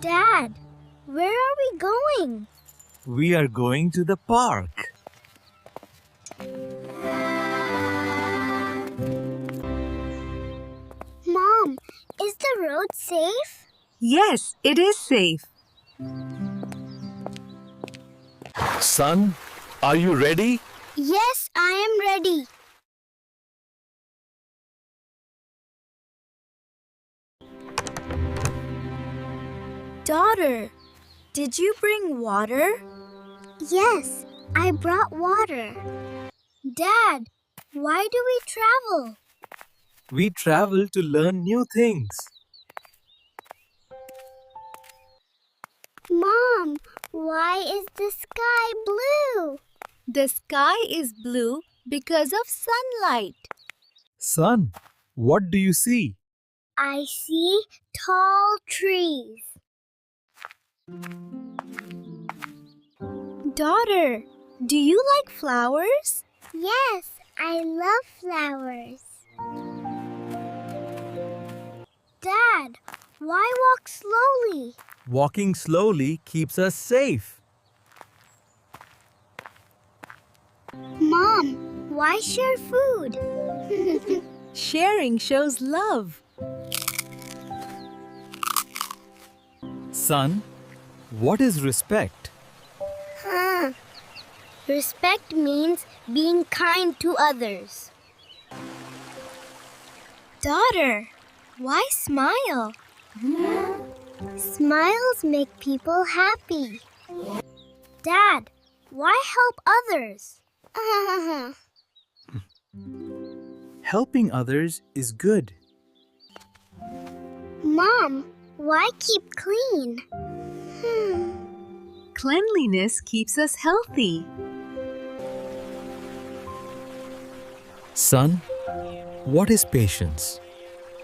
Dad, where are we going? We are going to the park. Mom, is the road safe? Yes, it is safe. Son, are you ready? Yes, I am ready. Daughter, did you bring water? Yes, I brought water. Dad, why do we travel? We travel to learn new things. Mom, why is the sky blue? The sky is blue because of sunlight. Son, what do you see? I see tall trees. Daughter, do you like flowers? Yes, I love flowers. Dad, why walk slowly? Walking slowly keeps us safe. Mom, why share food? Sharing shows love. Son, what is respect? Respect means being kind to others. Daughter, why smile? Smiles make people happy. Dad, why help others? Helping others is good. Mom, why keep clean? Cleanliness keeps us healthy. Son, what is patience?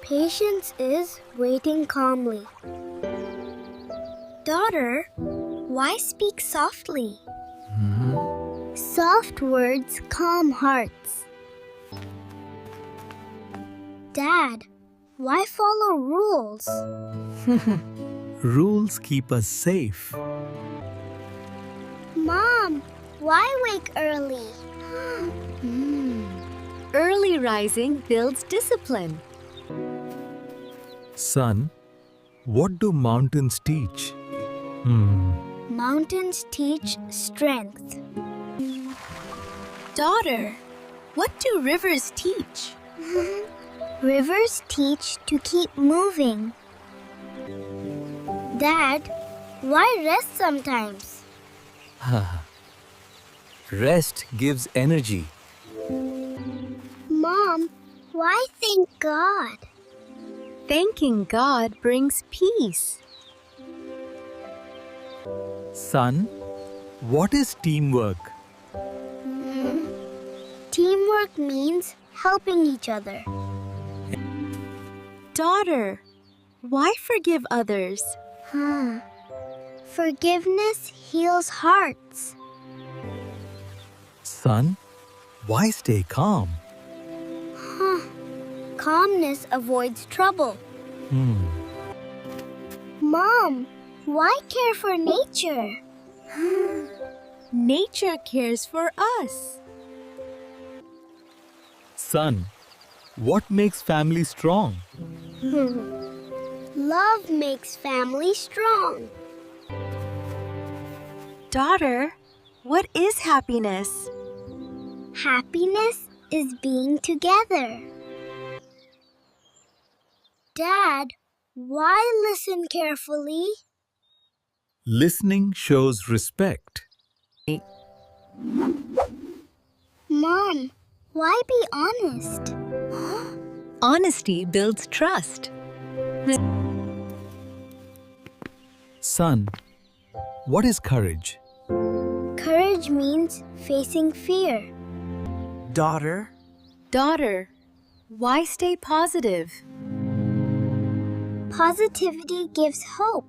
Patience is waiting calmly. Daughter, why speak softly? Soft words calm hearts. Dad, why follow rules? Rules keep us safe. Mom, why wake early? Early rising builds discipline. Son, what do mountains teach? Mountains teach strength. Daughter, what do rivers teach? Rivers teach to keep moving. Dad, why rest sometimes? Rest gives energy. Mom, why thank God? Thanking God brings peace. Son, what is teamwork? Teamwork means helping each other. Daughter, why forgive others? Forgiveness heals hearts. Son, why stay calm? Calmness avoids trouble. Mom, why care for nature? Nature cares for us. Son, what makes family strong? Love makes family strong. Daughter, what is happiness? Happiness is being together. Dad, why listen carefully? Listening shows respect. Mom, why be honest? Honesty builds trust. Son, what is courage? Courage means facing fear. Daughter, Daughter, why stay positive? Positivity gives hope.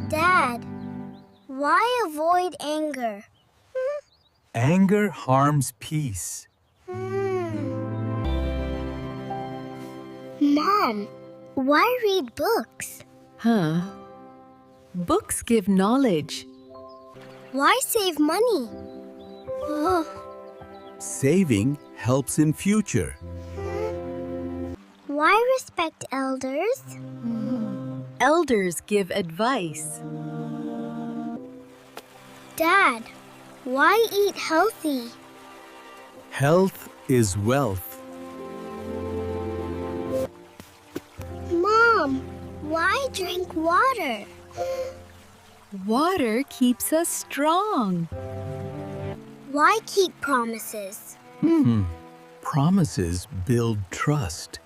Dad, why avoid anger? anger harms peace. Mom, why read books? Books give knowledge. Why save money? Oh, Saving helps in future. why respect elders? Elders give advice. Dad, why eat healthy? Health is wealth. Mom, why drink water? Water keeps us strong. Why keep promises? Promises build trust.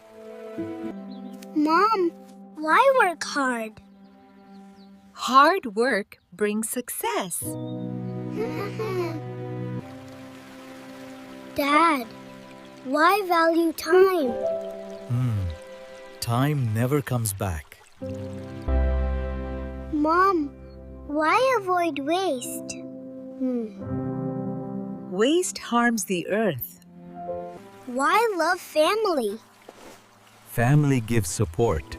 Mom, why work hard? Hard work brings success. Dad, why value time? Time never comes back. Mom, why avoid waste? Waste harms the earth. Why love family? Family gives support.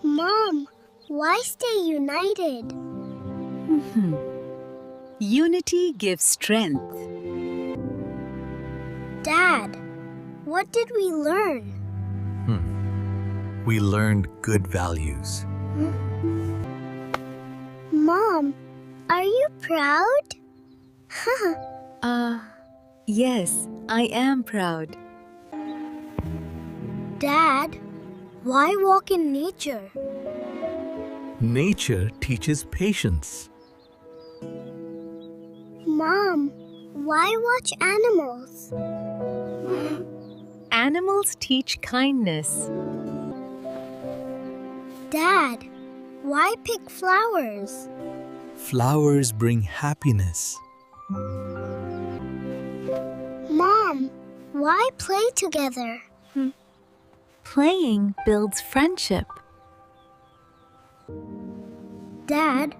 Mom, why stay united? Unity gives strength. Dad, what did we learn? We learned good values. Mom, are you proud? Yes, I am proud. Dad, why walk in nature? Nature teaches patience. Mom, why watch animals? Animals teach kindness. Dad, why pick flowers? Flowers bring happiness. Mom, why play together? Playing builds friendship. Dad,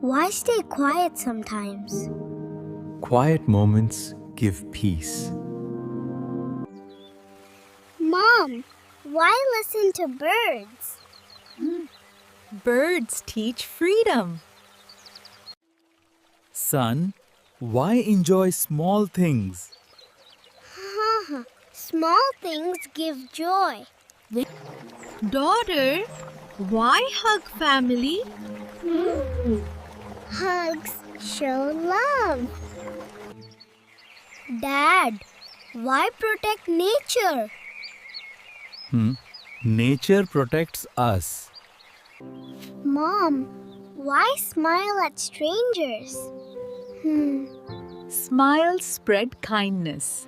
why stay quiet sometimes? Quiet moments give peace. Mom, why listen to birds? Birds teach freedom. Son, why enjoy small things? Small things give joy. Daughter, why hug family? Hugs show love. Dad, why protect nature? Nature protects us. Mom, why smile at strangers? Smiles spread kindness.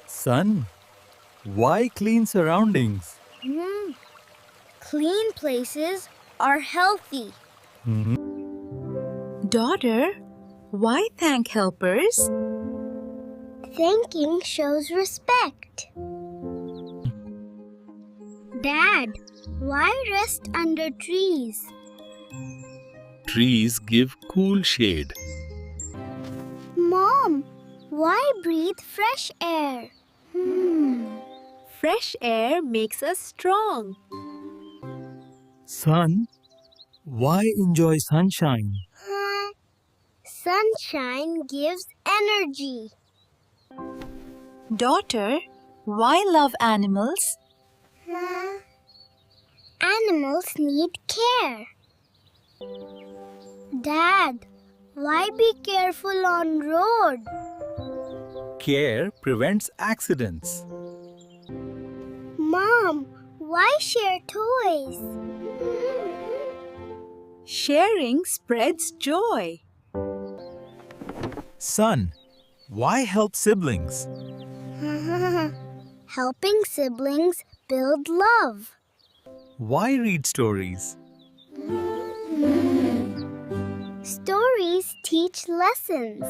Son, why clean surroundings? Clean places are healthy. Daughter, why thank helpers? Thanking shows respect. Dad, why rest under trees? Trees give cool shade. Mom, why breathe fresh air? Fresh air makes us strong. Son, why enjoy sunshine? Sunshine gives energy. Daughter, why love animals? Animals need care. Dad, why be careful on road? Care prevents accidents. Mom, why share toys? Sharing spreads joy. Son, why help siblings? Helping siblings build love. Why read stories? Stories teach lessons.